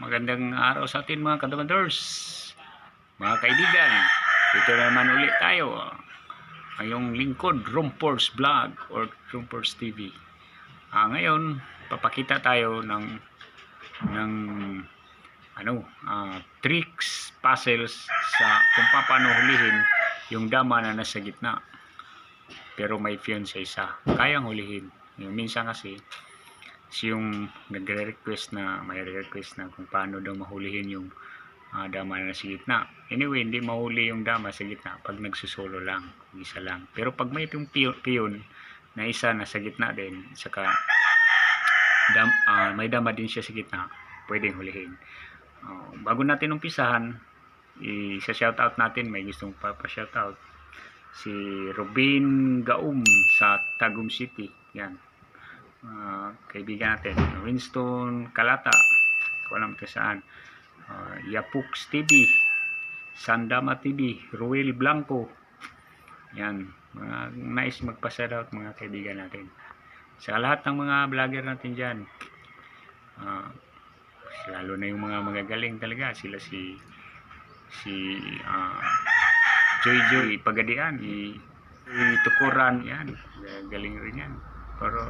Magandang araw sa atin mga kadamanders, mga kaibigan. Dito naman ulit tayo. Ngayong lingkod, Rompors Vlog or Rompors TV. Ngayon, papakita tayo ng tricks, puzzles sa kung paano hulihin yung dama na nasa gitna. Pero may fiancé isa. Kayang hulihin. Yung minsan kasi, yung nagre-request na kung paano daw mahulihin yung dama na sa gitna. Anyway, hindi mahuli yung dama sa gitna pag nagsusolo lang, isa lang. Pero pag may yung piyon na isa na sa gitna din, saka may dama din siya sa gitna, pwedeng hulihin. Bago natin umpisahan, isa-shoutout natin, may gustong pa-shoutout si Robin Gaum sa Tagum City. Yan. Kaibigan natin, Winston Kalata, ko alam ka saan, Yapux TV, Sandama TV, Ruel Blanco. Yan, mga nice magpa-shoutout mga kaibigan natin. Sa lahat ng mga vlogger natin dyan, lalo na yung mga magagaling talaga, sila si Joy Pagadian, Tukuran, yan, galing rin yan. Pero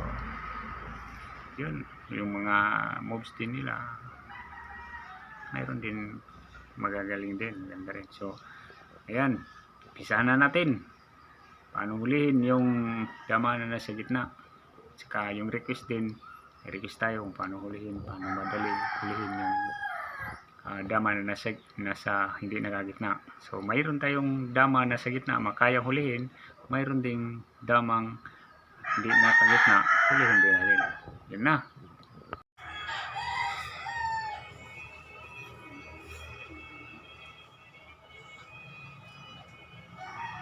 yun, yung mga moves din nila, mayroon din magagaling din, ganda rin. So ayan, pisahan na natin paano hulihin yung dama na nasa gitna. Saka yung request din, request tayo kung paano hulihin, paano madali hulihin yung dama na nasa hindi nakagitna. So mayroon tayong dama na sa gitna makayang hulihin, mayroon ding damang hindi nakagitna, hulihin din natin. Yun na.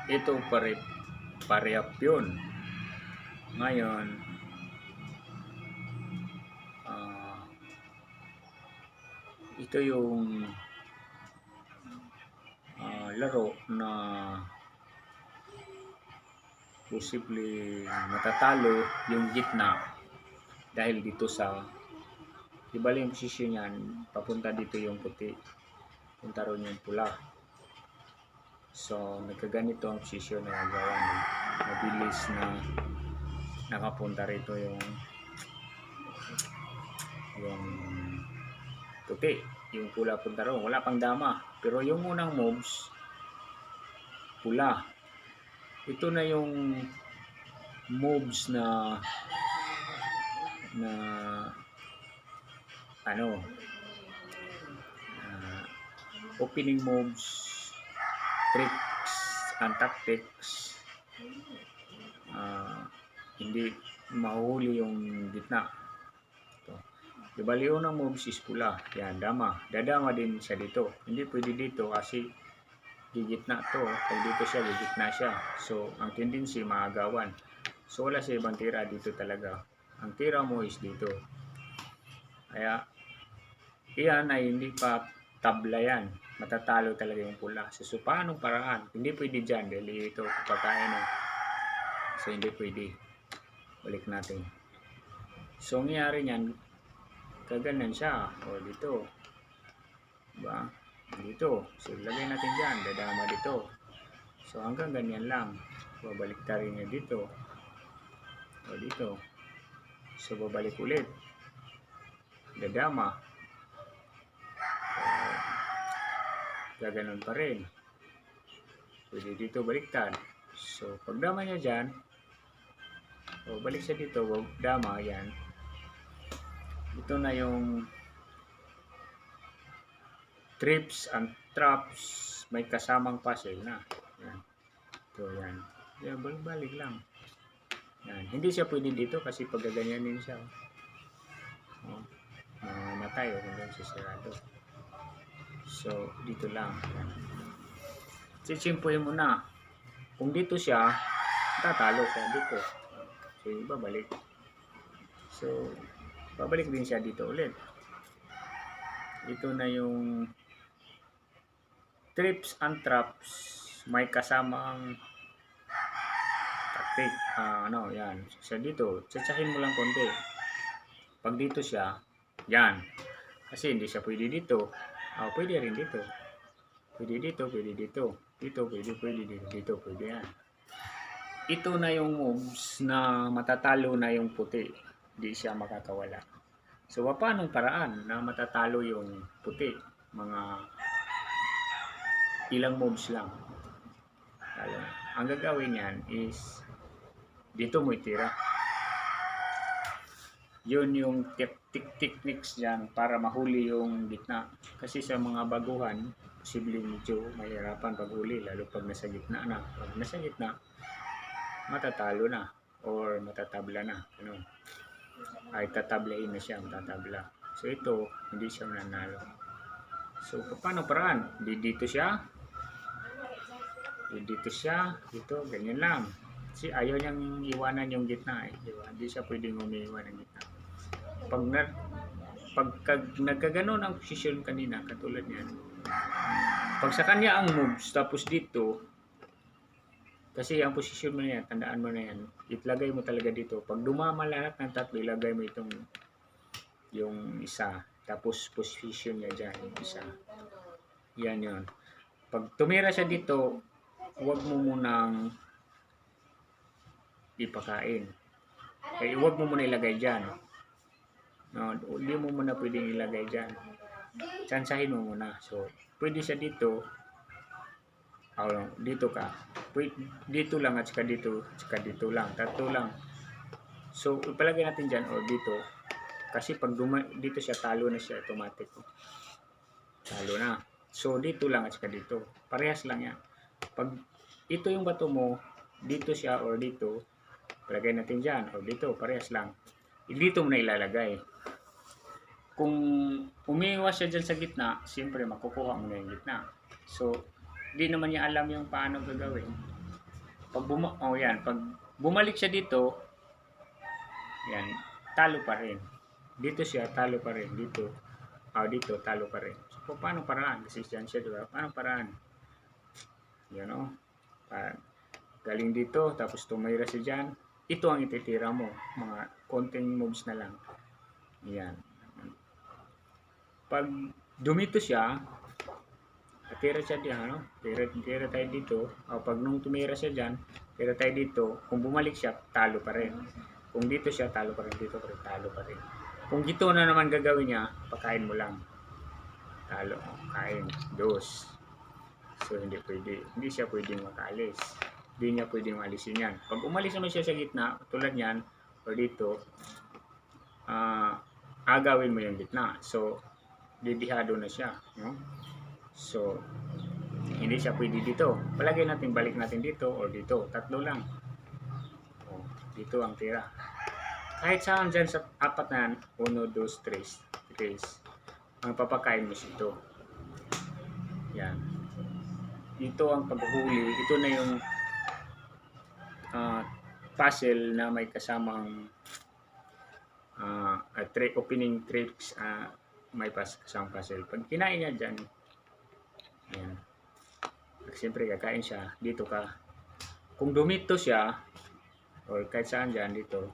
Ito parehap yun. Ngayon, ito yung laro na posible matatalo yung gitna dahil dito sa ibali yung posisyon yan, papunta dito yung puti, punta ron yung pula. So nagkaganito ang posisyon na nagawa ng mabilis na nakapunta rito yung puti, yung pula punta ron, wala pang dama. Pero yung unang moves pula, ito na yung moves na opening moves, tricks and tactics. Hindi mahuli yung gitna. Diba yung unang moves is pula, yan, dama, dadama din siya dito. Hindi pwede dito kasi gigitna to, pag dito siya gigitna siya, so ang tendency maagawan. So wala sa ibang tira, dito talaga ang tira mo is dito. Kaya iyan ay hindi pa tabla yan, matatalo talaga yung pula. So paanong paraan? Hindi pwede dyan dahil ito pagkain, so hindi pwede. Balik natin. So nangyari nyan, kaganan siya, o dito, diba? Dito, so ilagay natin dyan, dadama dito. So hanggang ganyan lang, babalik tayo niya dito, o dito. So babalik ulit, dadama, gaganon pa rin. Pwede dito baliktad. So pagdama niya dyan, o balik siya dito, dama, yan. Ito na yung trips and traps, may kasamang puzzle na. Yan. Ito, yan. Yan, balik lang. Yan. Hindi siya pwede dito kasi pag gaganyanin siya, matay o kung sisirado. So, dito lang. Sisimpuhin mo na. Kung dito siya, tatalo siya dito. So, babalik. So, babalik din siya dito ulit. Ito na yung trips and traps, may kasamang tactic. Yan. So dito, tsatsahin mo lang konti. Pag dito siya, yan. Kasi hindi siya pwede dito. Pwede rin dito. Pwede dito, pwede dito. Dito, pwede dito. Dito, pwede yan. Ito na yung moves na matatalo na yung puti. Hindi siya makakawala. So, paanong paraan na matatalo yung puti? Mga ilang moves lang. Ang gagawin yan is dito mo itira. Yun yung techniques dyan para mahuli yung gitna. Kasi sa mga baguhan, posibleng medyo mahirapan paghuli, lalo pag nasa gitna na. Pag nasa gitna, matatalo na or matatabla na. Ano? Ay tatablain na siya, matatabla. So ito, hindi siya mananalo. So paano paraan? Dito siya. Dito siya. Dito, ganyan lang. Kasi ayaw niyang iwanan yung gitna. Diba? Hindi siya pwedeng umiiwan ng gitna. Pag nagkaganon ang posisyon kanina, katulad niyan, pag sa kanya ang moves, tapos dito, kasi ang posisyon mo na yan, tandaan mo na yan, itlagay mo talaga dito. Pag dumama lahat ng tatlo, ilagay mo itong yung isa. Tapos position niya dyan, yung isa. Yan yun. Pag tumira siya dito, huwag mo munang ipakain. Huwag mo muna ilagay dyan. No, hindi mo muna pwedeng ilagay dyan. Tsansahin mo muna. So, pwede siya dito. Dito ka. Dito lang at saka dito lang. Tatlo lang. So, ipalagay natin dyan o dito. Kasi pag dito siya, talo na siya automatic. Talo na. So, dito lang at saka dito. Parehas lang yan. Pag ito yung bato mo, dito siya or dito, palagay natin dyan o dito. Parehas lang. Dito mo na ilalagay. Kung umiiwas siya dyan sa gitna, siyempre makukuha mo na yung gitna. So, di naman niya alam yung paano gagawin. Pag bumalik siya dito, yan, talo pa rin. Dito siya, talo pa rin. Dito, talo pa rin. So, paano paraan? Kasi dyan siya, diba? Paano paraan? You know? Galing dito, tapos tumira siya dyan. Ito ang ititira mo. Mga konting moves na lang. Yan. Pag dumito siya, tira siya diyan, no? Tira tayo dito. Pag nung tumira siya diyan, tira tayo dito. Kung bumalik siya, talo pa rin. Kung dito siya, talo pa rin. Dito pa rin, talo pa rin. Kung dito na naman gagawin niya, pakain mo lang. Talo, kain, dos. So, hindi pwede. Hindi siya pwedeng makaalis. Hindi niya pwedeng alisin yan. Pag umalis naman siya sa gitna, tulad yan, o dito, agawin mo yung gitna. So, didihado na siya, no? So, hindi siya pwede dito. Palagay natin, balik natin dito or dito. Tatlo lang. Dito ang tira. Kahit saan dyan sa apat na yan, 1, 2, 3, ang papakain mo ito. Yan. Ito ang paghuli. Ito na yung puzzle na may kasamang opening tricks, may kasang puzzle. Pag kinain niya dyan, yan. Siyempre, kakain siya. Dito ka. Kung dumito siya, or kahit saan dyan, dito,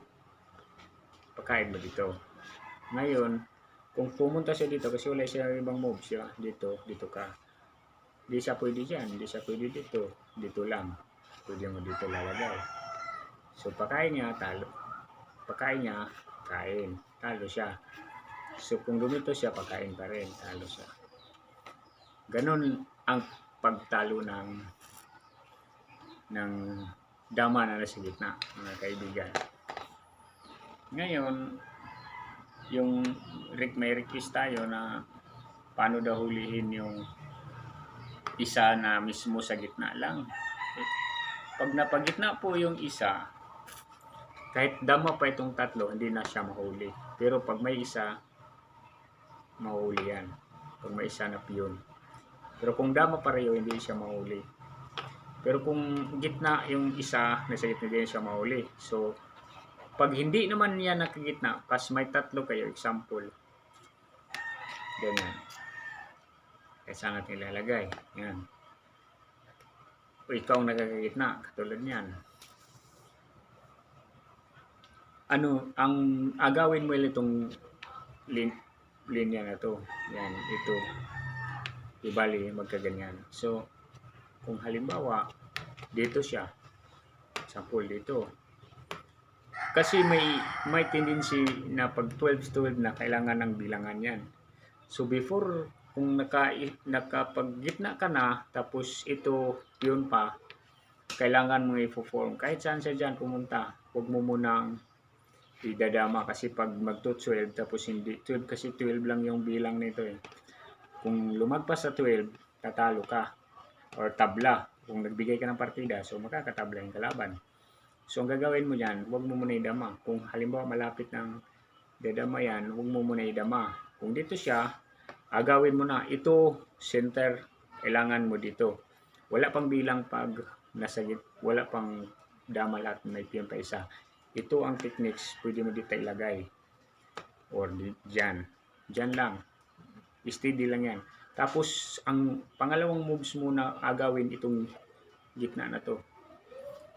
pakain mo dito. Ngayon, kung pumunta siya dito, kasi wala siya ibang move siya, dito ka. Hindi siya pwede dyan. Hindi siya pwede dito. Dito lang. Pwede mo dito lalagay. So, pakain niya, talo. Pakain niya, kain. Talo siya. So, kung dumito siya, pagkain pa rin. Talo siya. Ganon ang pagtalo ng dama na nasa gitna, mga kaibigan. Ngayon, may request tayo na paano daw hulihin yung isa na mismo sa gitna lang. Pag napagitna po yung isa, kahit dama pa itong tatlo, hindi na siya mahuli. Pero pag may isa, mahuli yan. Pag may isa na piyon. Pero kung dama pareho, hindi siya mahuli. Pero kung gitna yung isa, nasa gitna din siya mahuli. So, pag hindi naman yan nakagitna, pas may tatlo kayo, example, ganyan. Kaya saan natin ilalagay? Yan. O ikaw nagkagitna, katulad niyan. Ang agawin mo itong linya na to. Yan, ito. Ibali, magkaganyan. So, kung halimbawa, dito siya. Sample dito. Kasi may tendency na pag 12-12 na kailangan ng bilangan yan. So before, kung nakapag-gitna ka na, tapos ito, yun pa, kailangan mo i-form. Kahit saan siya dyan pumunta, huwag mo munang idadama kasi pag magto-12, tapos hindi, 12 kasi 12 lang yung bilang nito eh. Kung lumagpas sa 12, tatalo ka. Or tabla. Kung nagbigay ka ng partida, so makakatabla yung kalaban. So, ang gagawin mo dyan, huwag mo muna idama. Kung halimbawa malapit ng dadama yan, huwag mo muna idama. Kung dito siya, agawin mo na. Ito, center, kailangan mo dito. Wala pang bilang pag nasa wala pang dama lahat, may PM pa isa. Ito ang techniques, pwede mo dito ilagay. Or dyan. Dyan lang. Steady lang yan. Tapos, ang pangalawang moves muna agawin itong gitna na to.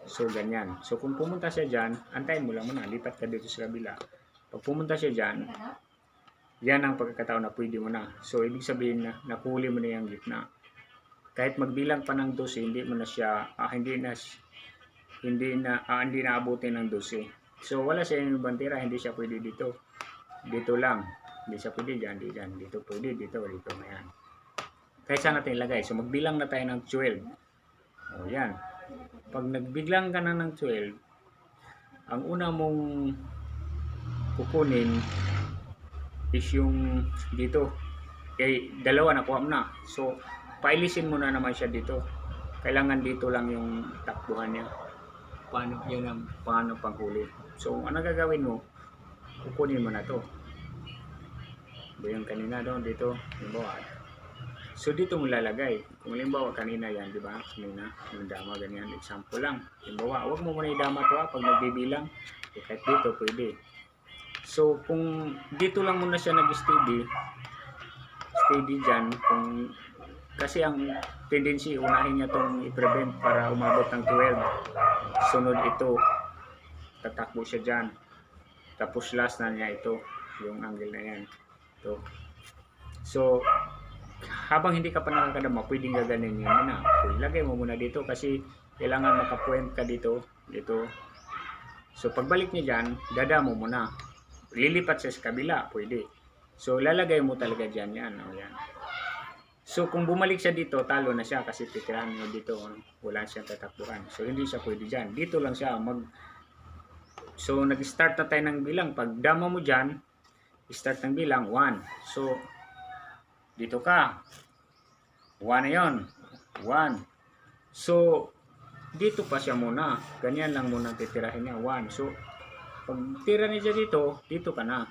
So, ganyan. So, kung pumunta siya dyan, antayin mo lang muna. Lipat ka dito sa kabila. Pag pumunta siya dyan, yan ang pagkakataon na pwede mo na. So, ibig sabihin na nakuli mo na yung gitna. Kahit magbilang pa ng 12, hindi mo na siya, hindi na abutin ng 12. So, wala siya yung bantira, hindi siya pwede dito. Dito lang. Hindi siya pwede dyan, dyan. Dito pwede, dito. Ayan. Kahit saan natin ilagay. So, magbilang na tayo ng 12. O, yan. Pag nagbiglang ka na ng 12, ang una mong kukunin is yung dito. Dalawa nakuha mo na. So, pailisin mo na naman siya dito. Kailangan dito lang yung takbuhan niya. Paano panghuli. So, ano gagawin mo? Kukunin mo na to. Yung kanina doon, dito. So, dito mo lalagay. Kung halimbawa kanina yan, di ba? Kanina, yung dama, ganyan. Example lang. Halimbawa, huwag mo muna idama to pag nagbibilang. Kahit dito, pwede. So, kung dito lang muna siya nag-steady, steady dyan, kasi ang tendency, unahin niya itong i-prevent para umabot ng 12. Sunod ito, tatakbo siya dyan. Tapos last na niya ito, yung angle na yan. Ito. So, habang hindi ka pa nakakadama, pwedeng gaganin yun na. So, ilagay mo muna dito kasi kailangan makapoint ka dito. So, pagbalik niya dyan, dadamo mo na. Lilipat siya sa kabila, pwede. So, lalagay mo talaga dyan yan. Yan. So, kung bumalik siya dito, talo na siya kasi titirahan mo dito. Wala siyang tatakbuhan. So, hindi siya pwede dyan. Dito lang siya. So, nag-start na tayo ng bilang. Pag dama mo dyan, start ng bilang, 1. So, dito ka. 1 na yun. 1. So, dito pa siya muna. Ganyan lang muna titirahin niya. 1. So, pag tira niya dito, dito ka na.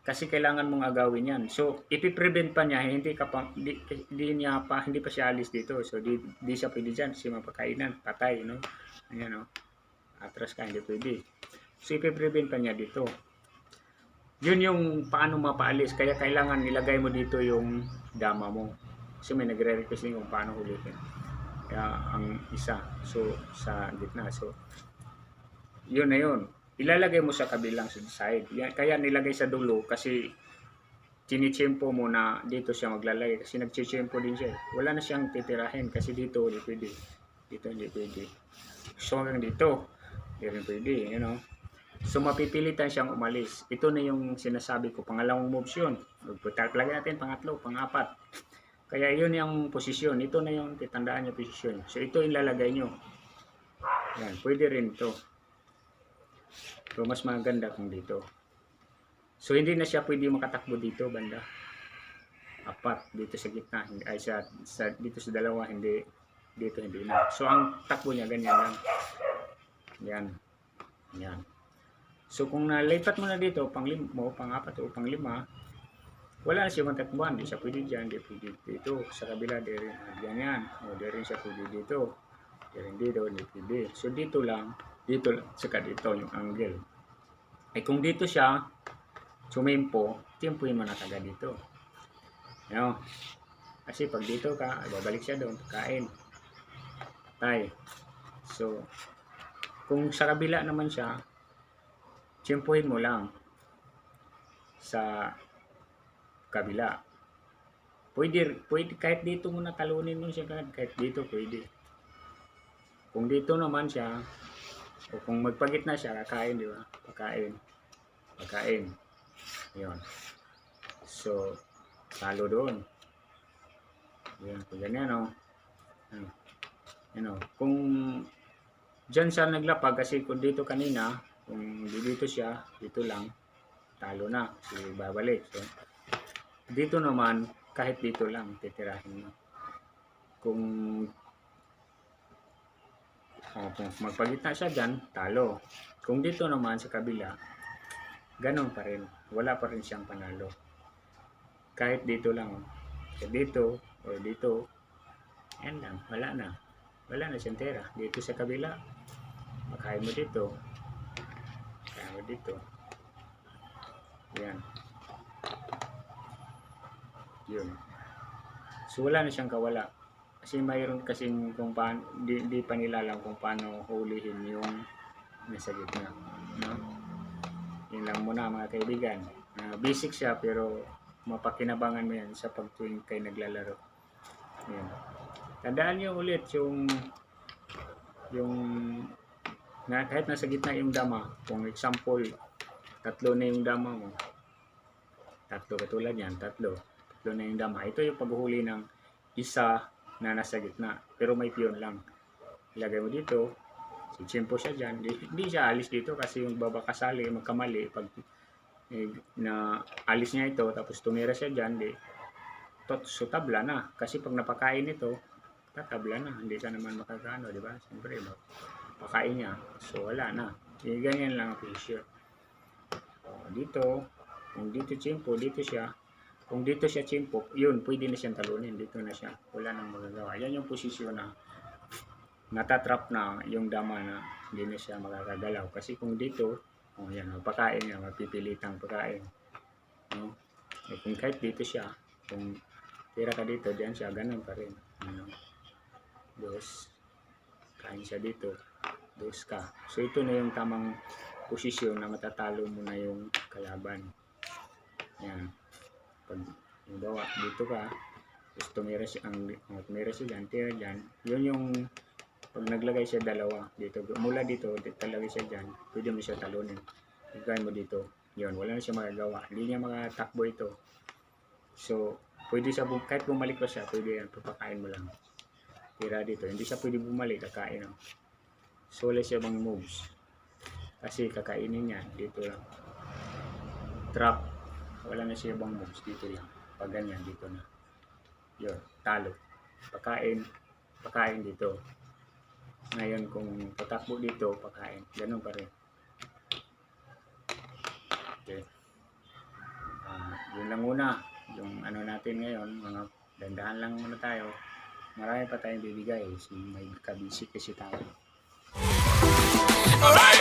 Kasi kailangan mong agawin yan. So, ipiprevent pa niya. Hindi pa siya alis dito. So, di siya pwede dyan. Kasi mapakainan. Patay, no? Ayan, no? Atras ka, hindi pwede. So, ipiprevent pa niya dito. Yun yung paano mapaalis. Kaya kailangan nilagay mo dito yung dama mo. Kasi may nagre-request din kung paano hulihin. Kaya ang isa. So, sa gitna. So, yun na yun. Ilalagay mo sa kabilang side. Kaya nilagay sa dulo kasi tinitsempo mo na dito siya maglalagay. Kasi nagtitsempo din siya. Wala na siyang titirahin kasi dito hindi pwede. Dito hindi pwede. So, hanggang dito. Hindi rin pwede. You know? So, mapipilitan siyang umalis. Ito na yung sinasabi ko. Pangalawang moves yun. Lagyan natin pangatlo, pangapat. Kaya yun yung posisyon. Ito na yung titandaan yung posisyon. So, ito yung lalagay nyo. Yan. Pwede rin ito. So, mas maganda kung dito. So, hindi na siya pwede makatakbo dito, banda. Apat. Dito sa gitna. Ay, dito sa dalawa, hindi. Dito, hindi na. So, ang takbo niya, ganyan lang. Yan. Yan. So, kung nalipat mo na dito, pang-apat o pang-5, wala na siya matakbuhan. Di siya pwede dyan, di pwede dito. Sa kabila, di rin yan. O, di rin siya pwede dito. Di rin dito, di pwede. So, dito lang, saka dito yung angle. Ay, kung dito siya, sumimpo, timpuin mo na taga dito. Yan. Kasi pag dito ka, babalik siya doon, kain. Tay. So, kung sa kabila naman siya, tsimpuhin mo lang. sa kabila. Pwede kahit dito mo talunin mo siya, kahit dito pwede. Kung dito naman siya, o kung magpagitna siya, kakain, di ba? Pagkain. Yun. So, talo doon. Yun, kung ganyan, no? Kung dyan siya naglapag, kasi kung dito kanina, kung dito siya, dito lang, talo na. So, babalik. So, dito naman, kahit dito lang, titirahin mo. Kung magpagitna siya dyan, talo. Kung dito naman sa kabila, ganun pa rin. Wala pa rin siyang panalo. Kahit dito lang. Dito, o dito, yan lang, wala na. Wala na siyang tira. Dito sa kabila, makain mo dito. Kaya mo dito. Yan. Yun. So, wala na siyang kawala. Kasi mayroon kasing kung paano, di pa nila alam kung paano hulihin yung nasa gitna. No? Yun lang muna mga kaibigan. Basic siya pero mapakinabangan mo yan sa pagtuwing kayo naglalaro. Yan. Tandaan nyo ulit yung kahit nasa gitna yung dama, kung example, 3 na yung dama mo. 3 katulad yan, 3 na yung dama. Ito yung paghuhuli ng isa na nasa gitna. Pero may piyon lang. Ilagay mo dito. Sitsimpo siya dyan. Hindi siya alis dito kasi yung babakasali, magkamali. Pag na alis niya ito, tapos tumira siya dyan, so tabla na. Kasi pag napakain ito, tatabla na. Hindi ka naman makakano, di ba? Siyempre, pakain niya. So wala na. Ganyan lang ang pressure. Dito, kung dito tsimpo, dito siya. Kung dito siya tsimpo, yun, pwede na siyang talunin. Dito na siya. Wala nang magagawa. Yan yung posisyon na natatrap na yung dama na hindi na siya makakagalaw. Kasi kung dito, yan, pakain niya, mapipilitang pakain. No? Kung kahit dito siya, kung tira ka dito, diyan siya, ganun pa rin. Dos, kain siya dito. Dos ka. So, ito na yung tamang posisyon na matatalo mo na yung kalaban. Yan. Pag bawa dito ka, tapos tumira siya dyan, tira dyan, yun yung pag naglagay siya dalawa dito, mula dito, talagay siya dyan, pwede mo siya talunin. Igay mo dito, yun, wala na siya magagawa, hindi niya makatakbo ito. So, pwede siya, kahit bumalik pa siya, pwede yan, papakain mo lang. Tira dito, hindi siya pwede bumalik, kakain. So, wala siya bang moves. Kasi kakainin niya, dito lang. Trap. Wala na siya bang moves, dito lang. Pag ganyan, dito na. Yun, talo. Pakain dito. Ngayon, kung patakbo dito, pakain. Ganun pa rin. Okay. Yun lang muna. Yung ano natin ngayon, mga dandahan lang muna tayo. Marami pa tayong bibigay. May kabisik kasi tayo. Alright!